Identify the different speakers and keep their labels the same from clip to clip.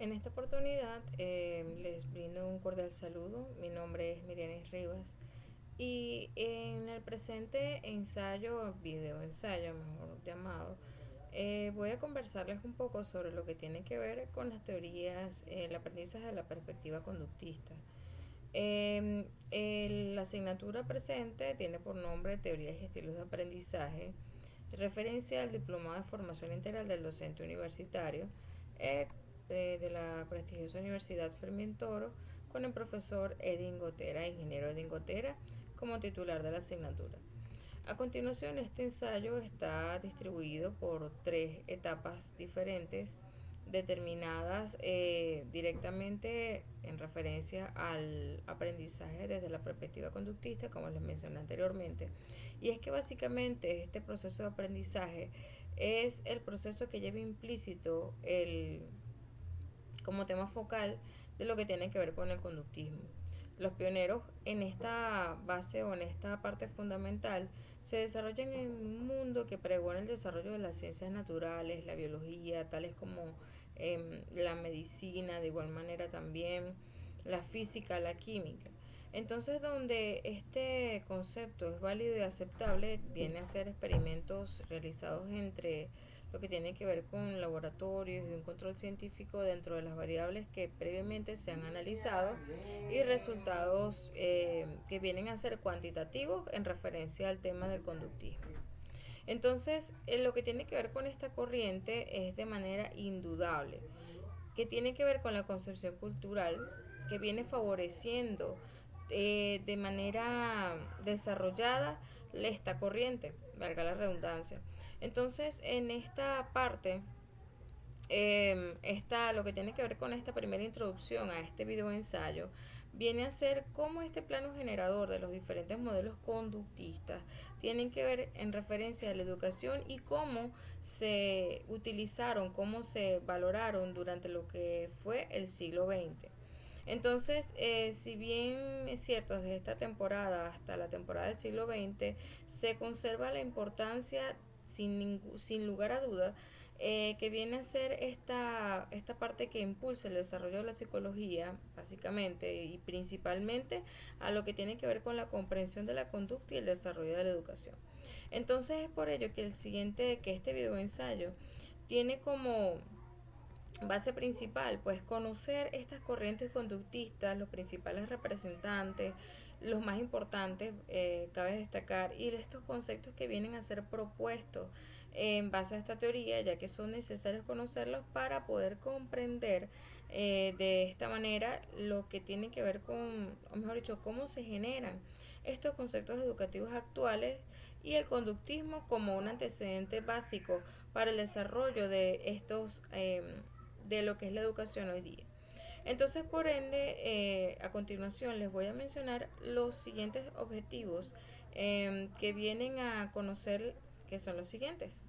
Speaker 1: En esta oportunidad les brindo un cordial saludo. Mi nombre es Mirianis Rivas y en el presente ensayo, video ensayo mejor llamado, voy a conversarles un poco sobre lo que tiene que ver con las teorías, el aprendizaje de la perspectiva conductista. La asignatura presente tiene por nombre Teorías y Estilos de Aprendizaje, referencia al Diplomado de Formación Integral del Docente Universitario eh, de la prestigiosa Universidad Fermín Toro, con el profesor Edin Gotera, ingeniero Edin Gotera, como titular de la asignatura. A continuación, este ensayo está distribuido por tres etapas diferentes determinadas directamente en referencia al aprendizaje desde la perspectiva conductista, como les mencioné anteriormente. Y es que básicamente este proceso de aprendizaje es el proceso que lleva implícito como tema focal de lo que tiene que ver con el conductismo. Los pioneros en esta base o en esta parte fundamental se desarrollan en un mundo que pregona el desarrollo de las ciencias naturales, la biología, tales como la medicina, de igual manera también la física, la química. Entonces, donde este concepto es válido y aceptable, viene a ser experimentos realizados entre lo que tiene que ver con laboratorios y un control científico dentro de las variables que previamente se han analizado y resultados que vienen a ser cuantitativos en referencia al tema del conductismo. Entonces, lo que tiene que ver con esta corriente es de manera indudable, que tiene que ver con la concepción cultural que viene favoreciendo de manera desarrollada esta corriente, valga la redundancia. Entonces, en esta parte, lo que tiene que ver con esta primera introducción a este video ensayo viene a ser cómo este plano generador de los diferentes modelos conductistas tienen que ver en referencia a la educación y cómo se utilizaron, cómo se valoraron durante lo que fue el siglo XX. Entonces, si bien es cierto, desde esta temporada hasta la temporada del siglo XX, se conserva la importancia, sin lugar a duda, que viene a ser esta parte que impulsa el desarrollo de la psicología, básicamente, y principalmente a lo que tiene que ver con la comprensión de la conducta y el desarrollo de la educación. Entonces, es por ello que este video ensayo tiene como base principal, pues conocer estas corrientes conductistas, los principales representantes, los más importantes, cabe destacar, y estos conceptos que vienen a ser propuestos en base a esta teoría, ya que son necesarios conocerlos para poder comprender de esta manera lo que tiene que ver con, o mejor dicho, cómo se generan estos conceptos educativos actuales y el conductismo como un antecedente básico para el desarrollo de estos de lo que es la educación hoy día. Entonces, por ende, a continuación les voy a mencionar los siguientes objetivos que vienen a conocer, que son los siguientes.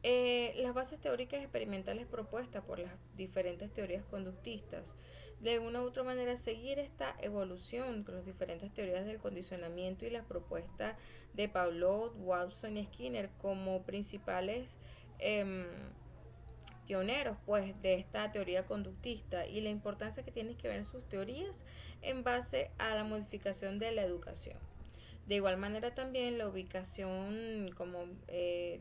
Speaker 1: Las bases teóricas experimentales propuestas por las diferentes teorías conductistas, de una u otra manera seguir esta evolución con las diferentes teorías del condicionamiento y las propuestas de Pavlov, Watson y Skinner como principales pioneros pues de esta teoría conductista y la importancia que tienen que ver sus teorías en base a la modificación de la educación. De igual manera también la ubicación, como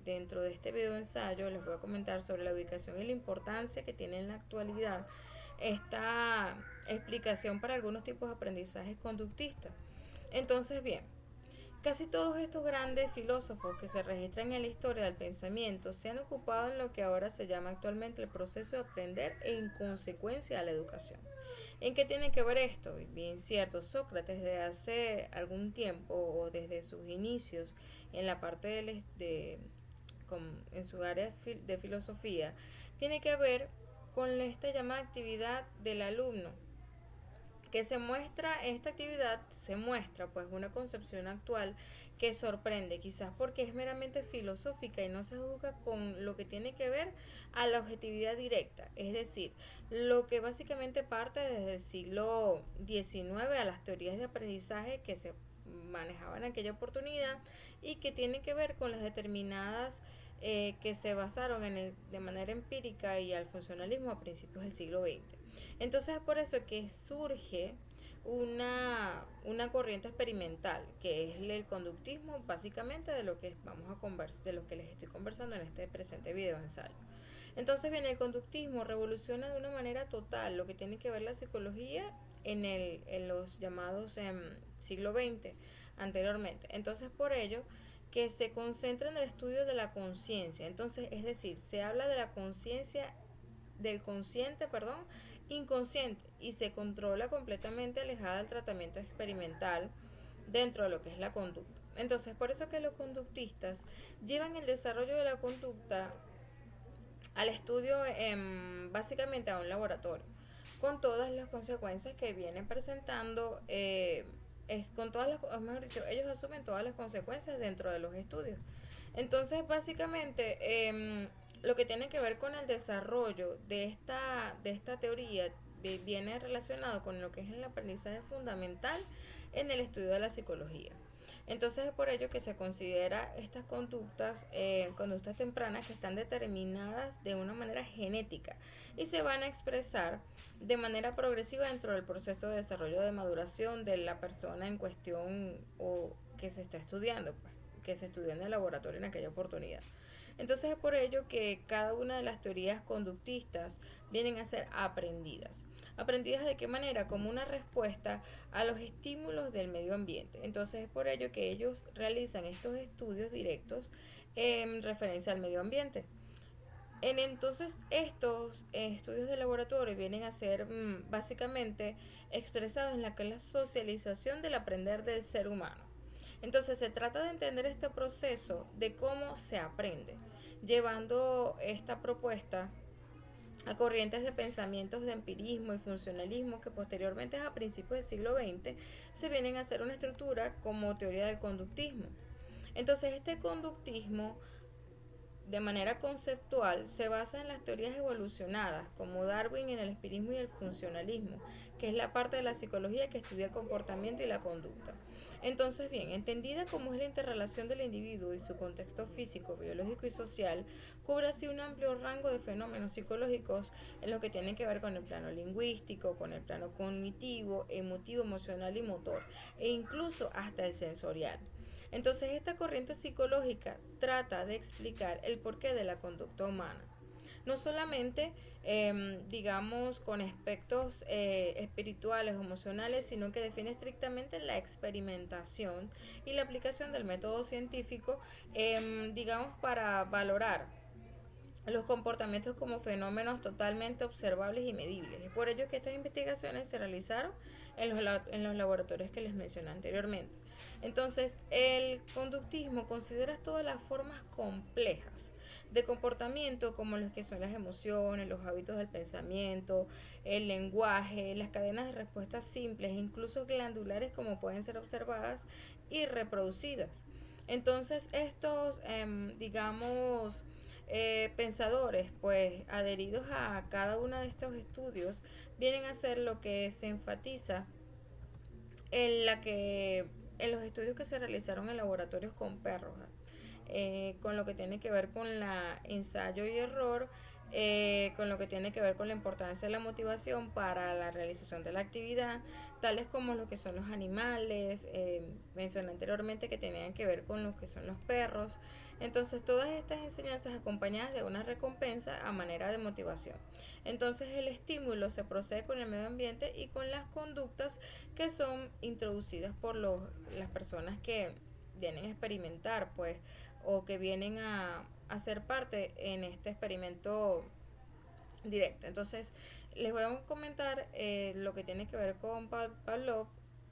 Speaker 1: dentro de este video ensayo les voy a comentar sobre la ubicación y la importancia que tiene en la actualidad esta explicación para algunos tipos de aprendizajes conductistas. Entonces, bien, casi todos estos grandes filósofos que se registran en la historia del pensamiento se han ocupado en lo que ahora se llama actualmente el proceso de aprender en consecuencia a la educación. ¿En qué tiene que ver esto? Bien cierto, Sócrates desde hace algún tiempo o desde sus inicios en la parte en su área de filosofía tiene que ver con esta llamada actividad del alumno, que se muestra, en esta actividad se muestra pues una concepción actual que sorprende, quizás porque es meramente filosófica y no se juzga con lo que tiene que ver a la objetividad directa, es decir, lo que básicamente parte desde el siglo XIX a las teorías de aprendizaje que se manejaban en aquella oportunidad y que tienen que ver con las determinadas que se basaron de manera empírica y al funcionalismo a principios del siglo XX. Entonces es por eso que surge una corriente experimental, que es el conductismo, básicamente de lo que vamos a conversar, de lo que les estoy conversando en este presente video ensayo. Entonces, bien, el conductismo revoluciona de una manera total lo que tiene que ver la psicología en los llamados siglo XX anteriormente. Entonces, por ello, que se concentra en el estudio de la conciencia. Entonces, es decir, se habla de la conciencia, del consciente, perdón, inconsciente, y se controla completamente alejada del tratamiento experimental dentro de lo que es la conducta. Entonces, por eso que los conductistas llevan el desarrollo de la conducta al estudio básicamente a un laboratorio, con todas las consecuencias que vienen presentando, con todas las, mejor dicho, ellos asumen todas las consecuencias dentro de los estudios. Entonces, básicamente, lo que tiene que ver con el desarrollo de esta teoría viene relacionado con lo que es el aprendizaje fundamental en el estudio de la psicología. Entonces es por ello que se considera estas conductas tempranas que están determinadas de una manera genética y se van a expresar de manera progresiva dentro del proceso de desarrollo de maduración de la persona en cuestión o que se está estudiando, pues, que se estudió en el laboratorio en aquella oportunidad. Entonces es por ello que cada una de las teorías conductistas vienen a ser aprendidas. ¿Aprendidas de qué manera? Como una respuesta a los estímulos del medio ambiente. Entonces es por ello que ellos realizan estos estudios directos en referencia al medio ambiente. Entonces estos estudios de laboratorio vienen a ser básicamente expresados en la que es la socialización del aprender del ser humano. Entonces se trata de entender este proceso de cómo se aprende, llevando esta propuesta a corrientes de pensamientos de empirismo y funcionalismo que posteriormente a principios del siglo XX se vienen a hacer una estructura como teoría del conductismo. Entonces este conductismo de manera conceptual se basa en las teorías evolucionadas como Darwin en el empirismo y el funcionalismo, que es la parte de la psicología que estudia el comportamiento y la conducta. Entonces, bien, entendida como es la interrelación del individuo y su contexto físico, biológico y social, cubre así un amplio rango de fenómenos psicológicos en lo que tienen que ver con el plano lingüístico, con el plano cognitivo, emotivo, emocional y motor, e incluso hasta el sensorial. Entonces, esta corriente psicológica trata de explicar el porqué de la conducta humana. No solamente, digamos, con aspectos espirituales o emocionales, sino que define estrictamente la experimentación y la aplicación del método científico, digamos, para valorar los comportamientos como fenómenos totalmente observables y medibles. Es por ello que estas investigaciones se realizaron en los laboratorios que les mencioné anteriormente. Entonces, el conductismo considera todas las formas complejas de comportamiento como los que son las emociones, los hábitos del pensamiento, el lenguaje, las cadenas de respuestas simples e incluso glandulares como pueden ser observadas y reproducidas. Entonces estos, digamos, pensadores, pues adheridos a cada uno de estos estudios, vienen a ser lo que se enfatiza en los estudios que se realizaron en laboratorios con perros, con lo que tiene que ver con la ensayo y error, con lo que tiene que ver con la importancia de la motivación para la realización de la actividad, tales como lo que son los animales, mencioné anteriormente que tenían que ver con lo que son los perros. Entonces todas estas enseñanzas acompañadas de una recompensa a manera de motivación. Entonces el estímulo se procede con el medio ambiente y con las conductas que son introducidas por las personas que vienen a experimentar, pues, o que vienen a hacer parte en este experimento directo. Entonces, les voy a comentar lo que tiene que ver con Pavlov,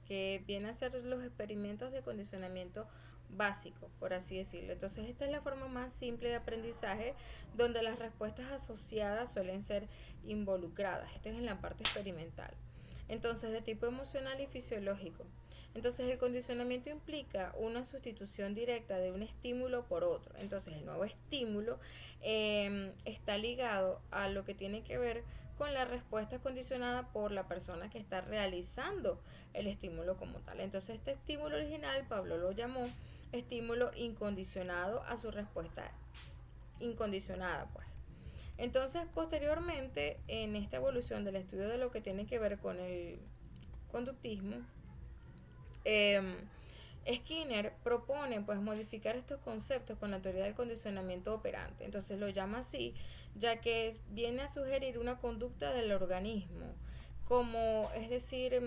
Speaker 1: que viene a ser los experimentos de condicionamiento básico, por así decirlo. Entonces, esta es la forma más simple de aprendizaje donde las respuestas asociadas suelen ser involucradas. Esto es en la parte experimental. Entonces, de tipo emocional y fisiológico. Entonces, el condicionamiento implica una sustitución directa de un estímulo por otro. Entonces, el nuevo estímulo está ligado a lo que tiene que ver con la respuesta condicionada por la persona que está realizando el estímulo como tal. Entonces, este estímulo original, Pablo lo llamó estímulo incondicionado a su respuesta incondicionada, pues. Entonces, posteriormente, en esta evolución del estudio de lo que tiene que ver con el conductismo, eh, Skinner propone pues modificar estos conceptos con la teoría del condicionamiento operante. Entonces lo llama así, ya que viene a sugerir una conducta del organismo, como es decir,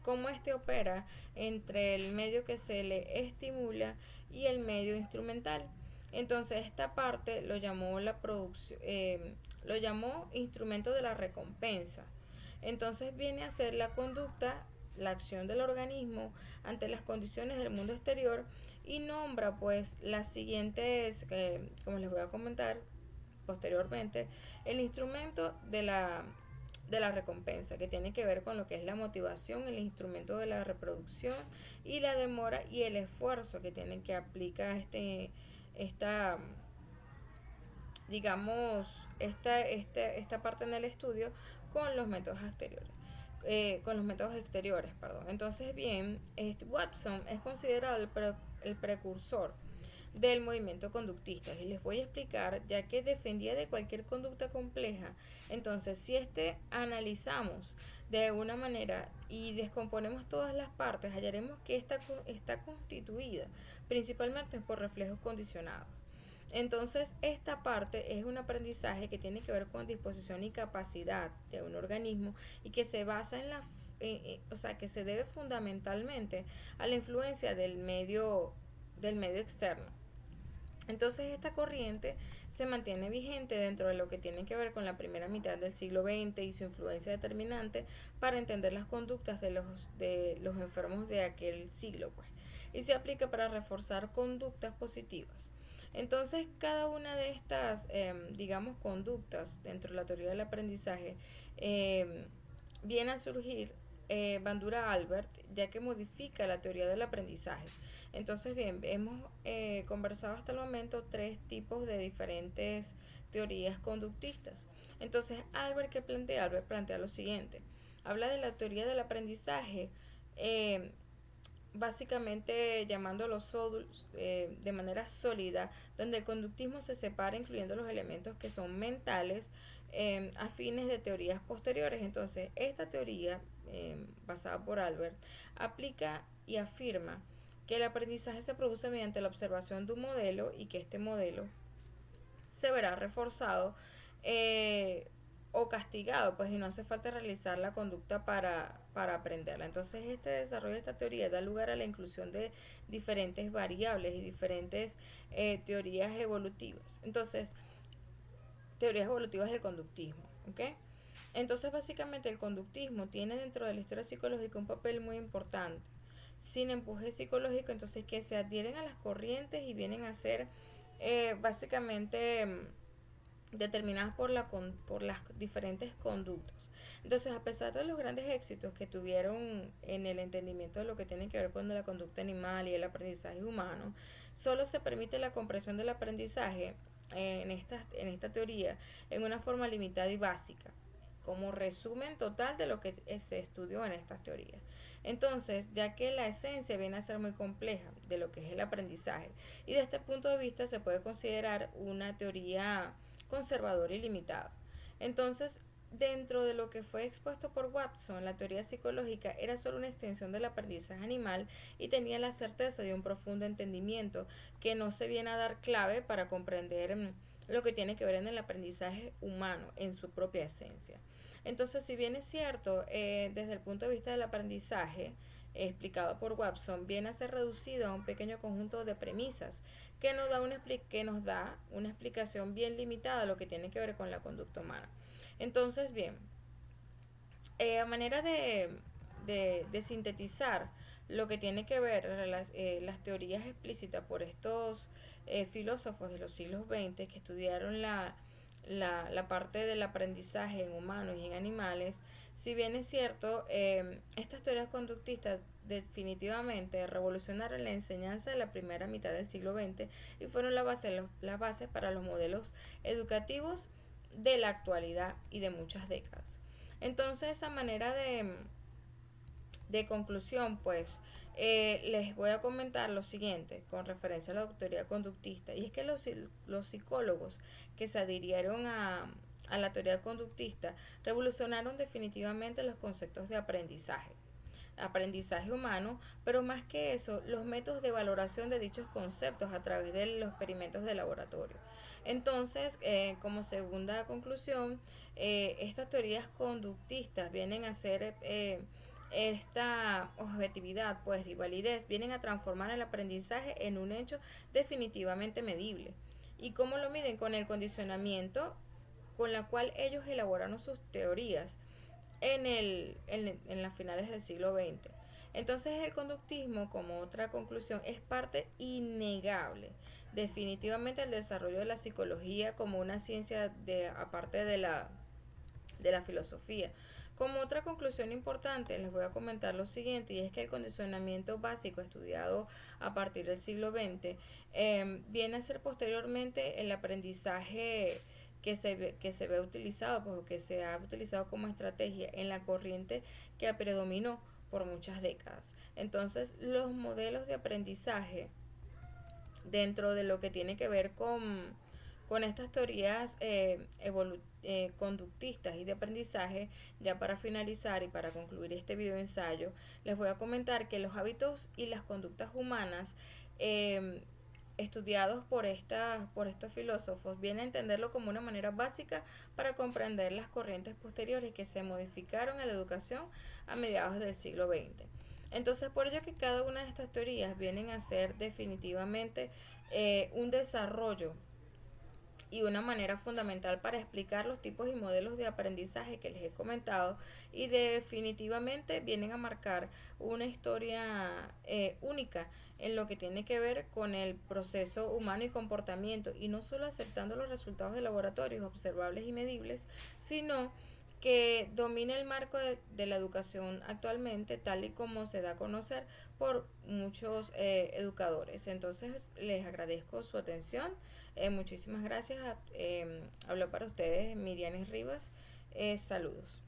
Speaker 1: cómo este opera entre el medio que se le estimula y el medio instrumental. Entonces esta parte lo llamó la producción, lo llamó instrumento de la recompensa. Entonces viene a ser la conducta, la acción del organismo ante las condiciones del mundo exterior, y nombra pues las siguientes, como les voy a comentar posteriormente, el instrumento de la recompensa, que tiene que ver con lo que es la motivación, el instrumento de la reproducción y la demora y el esfuerzo que tienen que aplicar esta digamos, esta parte en el estudio con los métodos exteriores. Con los métodos exteriores, perdón. Entonces, bien, Watson es considerado el precursor del movimiento conductista, y les voy a explicar, ya que defendía de cualquier conducta compleja. Entonces, si analizamos de una manera y descomponemos todas las partes, hallaremos que esta está constituida principalmente por reflejos condicionados. Entonces, esta parte es un aprendizaje que tiene que ver con disposición y capacidad de un organismo, y que se basa en o sea, que se debe fundamentalmente a la influencia del medio externo. Entonces esta corriente se mantiene vigente dentro de lo que tiene que ver con la primera mitad del siglo XX y su influencia determinante para entender las conductas de los enfermos de aquel siglo, pues, y se aplica para reforzar conductas positivas. Entonces cada una de estas, digamos, conductas dentro de la teoría del aprendizaje viene a surgir Bandura Albert, ya que modifica la teoría del aprendizaje. Entonces, bien, hemos conversado hasta el momento tres tipos de diferentes teorías conductistas. Entonces, Albert plantea lo siguiente. Habla de la teoría del aprendizaje, eh, básicamente llamándolo de manera sólida, donde el conductismo se separa incluyendo los elementos que son mentales, a fines de teorías posteriores. Entonces, esta teoría, basada por Albert, aplica y afirma que el aprendizaje se produce mediante la observación de un modelo, y que este modelo se verá reforzado o castigado, pues, y no hace falta realizar la conducta para aprenderla. Entonces este desarrollo de esta teoría da lugar a la inclusión de diferentes variables y diferentes teorías evolutivas. Entonces, teorías evolutivas del conductismo, ¿ok? Entonces básicamente el conductismo tiene dentro de la historia psicológica un papel muy importante, sin empuje psicológico. Entonces, que se adhieren a las corrientes y vienen a ser básicamente determinadas por las diferentes conductas. Entonces, a pesar de los grandes éxitos que tuvieron en el entendimiento de lo que tiene que ver con la conducta animal y el aprendizaje humano, solo se permite la comprensión del aprendizaje en esta teoría en una forma limitada y básica, como resumen total de lo que se estudió en estas teorías. Entonces, ya que la esencia viene a ser muy compleja de lo que es el aprendizaje, y de este punto de vista se puede considerar una teoría conservadora y limitada. Entonces, dentro de lo que fue expuesto por Watson, la teoría psicológica era solo una extensión del aprendizaje animal, y tenía la certeza de un profundo entendimiento que no se viene a dar clave para comprender lo que tiene que ver en el aprendizaje humano en su propia esencia. Entonces, si bien es cierto, desde el punto de vista del aprendizaje, explicado por Watson, viene a ser reducido a un pequeño conjunto de premisas que nos da una explicación bien limitada de lo que tiene que ver con la conducta humana. Entonces, bien, a manera de sintetizar lo que tiene que ver las teorías explícitas por estos filósofos de los siglos XX que estudiaron la parte del aprendizaje en humanos y en animales, si bien es cierto, estas teorías conductistas definitivamente revolucionaron la enseñanza de la primera mitad del siglo XX y fueron las bases para los modelos educativos de la actualidad y de muchas décadas. Entonces, a manera de conclusión, pues, Les voy a comentar lo siguiente con referencia a la teoría conductista, y es que los psicólogos que se adhirieron a la teoría conductista revolucionaron definitivamente los conceptos de aprendizaje humano, pero más que eso, los métodos de valoración de dichos conceptos a través de los experimentos de laboratorio. Entonces, como segunda conclusión, estas teorías conductistas vienen a ser esta objetividad pues y validez, vienen a transformar el aprendizaje en un hecho definitivamente medible. ¿Y cómo lo miden? Con el condicionamiento con la cual ellos elaboraron sus teorías en las finales del siglo XX. Entonces el conductismo, como otra conclusión, es parte innegable, definitivamente, del desarrollo de la psicología como una ciencia aparte de la filosofía. Como otra conclusión importante, les voy a comentar lo siguiente, y es que el condicionamiento básico estudiado a partir del siglo XX viene a ser posteriormente el aprendizaje que se ve utilizado, pues, que se ha utilizado como estrategia en la corriente que predominó por muchas décadas. Entonces, los modelos de aprendizaje dentro de lo que tiene que ver con estas teorías conductistas y de aprendizaje, ya para finalizar y para concluir este video ensayo, les voy a comentar que los hábitos y las conductas humanas estudiados por estos filósofos vienen a entenderlo como una manera básica para comprender las corrientes posteriores que se modificaron en la educación a mediados del siglo XX. Entonces, por ello que cada una de estas teorías vienen a ser definitivamente un desarrollo y una manera fundamental para explicar los tipos y modelos de aprendizaje que les he comentado, y definitivamente vienen a marcar una historia única en lo que tiene que ver con el proceso humano y comportamiento, y no solo aceptando los resultados de laboratorios observables y medibles, sino que domina el marco de la educación actualmente, tal y como se da a conocer por muchos educadores. Entonces, les agradezco su atención. Muchísimas gracias. Hablo para ustedes Mirianes Rivas. Saludos.